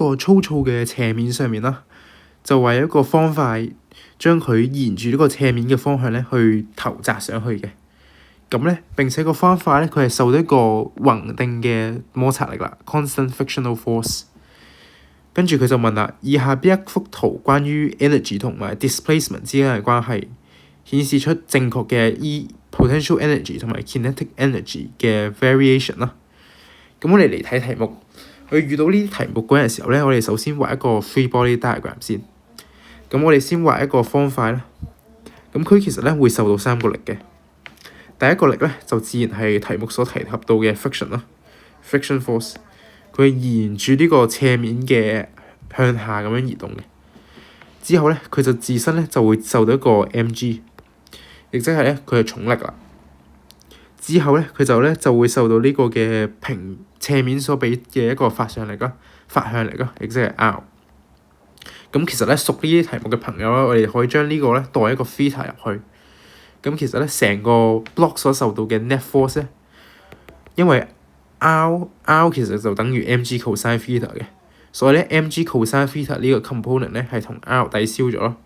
個粗糙嘅斜面上面啦，就為一個方塊將佢沿住呢個斜面嘅方向咧去投擲上去嘅。咁咧並且個方塊咧佢係受到一個宏定嘅摩擦力啦 （constant frictional force）。跟住佢就問啦：以下邊一幅圖關於 energy 同埋 displacement 之間嘅關係，顯示出正確嘅potential energy 同埋 kinetic energy 嘅 variation 啦。咁我哋嚟睇題目。去遇到呢啲題目嗰陣時候咧，我哋首先畫一個 free body diagram 先。咁我哋先畫一個方塊啦。咁佢其實咧會受到3個力嘅。第一個力咧就自然係題目所提及到嘅 friction 啦 ，friction force。佢係沿住呢個斜面嘅向下咁樣移動嘅。之後咧佢就自身咧就會受到一個 mg， 亦即係咧佢係重力啦。之後咧佢就會受到呢個嘅斜面所俾嘅一個發向力啦，亦即係 R。咁其實咧熟呢啲題目嘅朋友咧，我哋可以將呢個咧代一個 theta 入去。咁其實咧成個 block 所受到嘅 net force 咧，因為 R 其實就等於 mg cosine theta 嘅，所以咧 mg cosine theta 呢個 component 咧係同 R 抵消咗咯。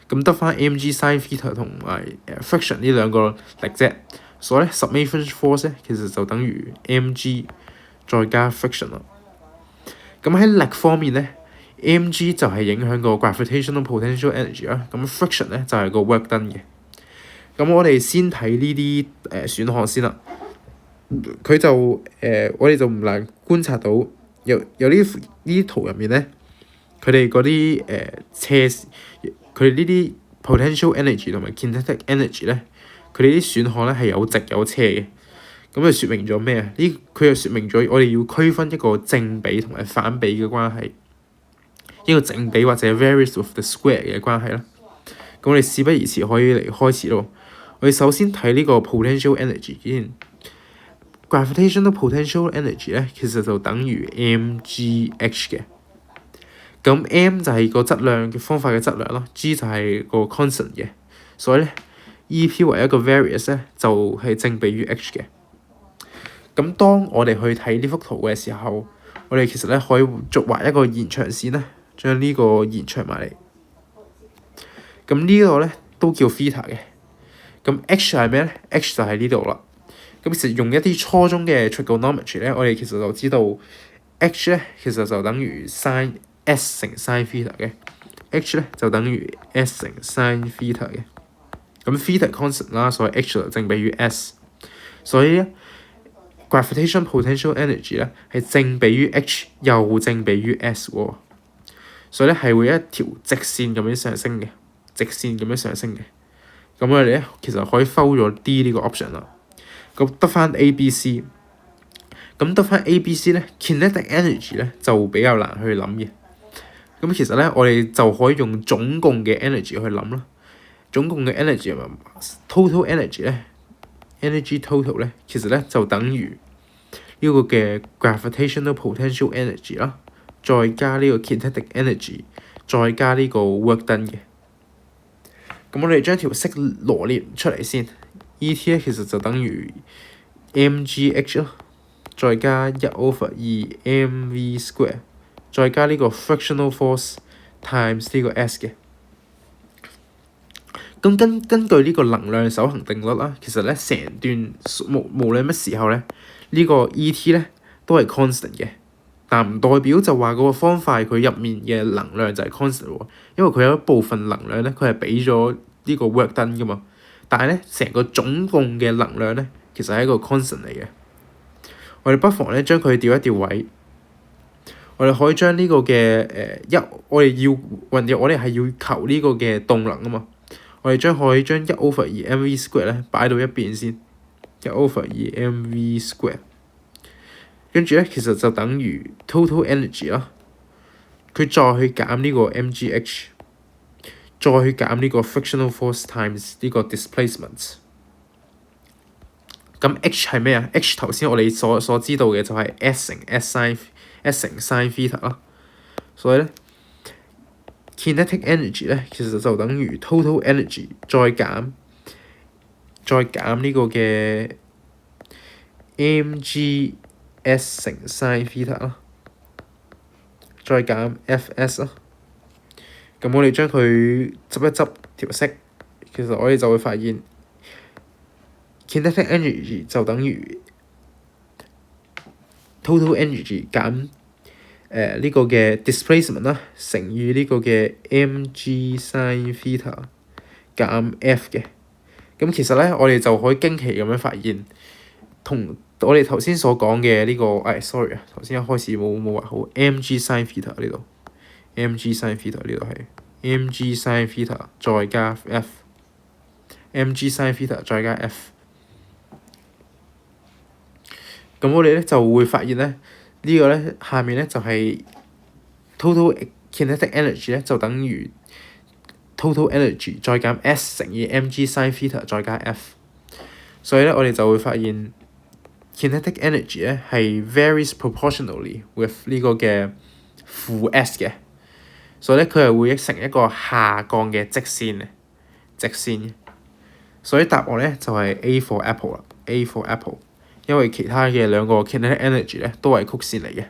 咁得翻 mg sin theta 同埋friction 呢兩個力啫。所以咧 summation force 咧其實就等於 mg 再加 friction 啦。咁喺力方面咧 ，mg 就係影響個 gravitational potential energy 啦。咁 friction 咧就係個 work done 嘅。咁我哋先睇呢啲選項先啦。佢就我哋就唔難觀察到有呢啲圖入面咧，佢哋嗰啲佢哋呢啲 potential energy 同埋 kinetic energy 咧。佢哋啲選項咧係有直有斜嘅，咁就説明咗咩啊？佢又説明咗我哋要區分一個正比同埋反比嘅關係，一個正比或者 varies with the square 嘅關係啦。咁我哋事不宜遲，可以嚟開始咯。我哋首先睇呢個 potential energy 先。gravitational potential energy 咧，其實就等於 mgh 嘅。咁 m 就係個質量嘅方法嘅質量咯 ，g 就係個 constant 嘅，所以咧。E.P 為一個 various 咧，就係正比於 h 嘅。咁當我哋去睇呢幅圖嘅時候，我哋其實咧可以續畫一個延長線咧，將呢個延長埋嚟。咁呢個咧都叫 theta 嘅。咁 h 係咩咧 ？h 就喺呢度啦。咁其實用一啲初中嘅 trigonometry 咧，我哋其實就知道 h 咧其實就等於 sin s 乘 sin theta 嘅。h 咧就等於 s 乘 sin theta 嘅。咁 theta constant 啦，所以 h 就正比於 s， 所以咧 gravitation potential energy 咧係正比於 h 又正比於 s 喎，所以咧係會一條直線咁樣上升嘅，咁我哋咧其實可以 fold 咗 D 呢個 option 啦，咁得翻 A、B、C， 咁得翻 A、B、C 咧 kinetic energy 咧就比較難去諗嘅，咁其實咧我哋就可以用總共嘅 energy 去諗啦。總共嘅 energy total energy 咧 ，energy total 咧，其實咧就等於呢個嘅 gravitational potential energy 啦，再加呢個 kinetic energy， 再加呢個 work done 嘅。咁我哋將條式羅列出嚟先 ，E.T 咧其實就等於 mgh 咯，再加1/2 mv square， 再加呢個 frictional force times 呢個 s 嘅。咁根據呢個能量守恒定律啦，其實咧成段無論乜時候咧，呢個 E.T 咧都係 constant 嘅，但唔代表就話嗰個方塊佢入面嘅能量就係 constant 喎，因為佢有一部分能量咧，佢係俾咗呢個 work done 噶嘛，但係咧成個總共嘅能量咧，其實係一個 constant 嚟嘅。我哋不妨咧將佢調一調位，我哋可以將呢個嘅我哋係要求呢個嘅動能啊嘛。我哋可以將1/2 mv square 咧擺到一邊先，1/2 mv square， 跟住咧其實就等於 total energy 啦。佢再去減呢個 mgh， 再去減呢個 frictional force times 呢個 displacement。咁 h 係咩啊 ？h 頭先我哋所知道嘅就係 s 乘 sin theta 啦，所以咧。kinetic energy 咧，其實就等於 total energy 再減呢個嘅 mgs 乘 sin theta 啦，再減 Fs 咯。咁我哋將佢執一執條式，其實我哋就會發現 kinetic energy 就等於 total energy 減呢個嘅 displacement 啦，乘以呢個嘅 mg sin theta 減 F 嘅。咁其實咧，我哋就可以驚奇咁樣發現，同我哋頭先所講嘅呢個sorry 啊，頭先一開始冇畫好 mg sin theta 呢度 ，mg sin theta 呢度係 mg sin theta 再加 F，mg sin theta 再加 F。咁我哋咧就會發現咧，呢個咧下面咧就係 total kinetic energy 咧就等於 total energy 再減 S 乘以 mg sin theta 再加 F。所以咧我哋就會發現 kinetic energy 咧係 varies proportionally with 呢個嘅負 S 嘅。所以咧佢係會成一個下降嘅直線。所以答案咧就係 A for apple 啦，A for apple。因為其他嘅兩個 kinetic energy 咧都係曲線嚟嘅。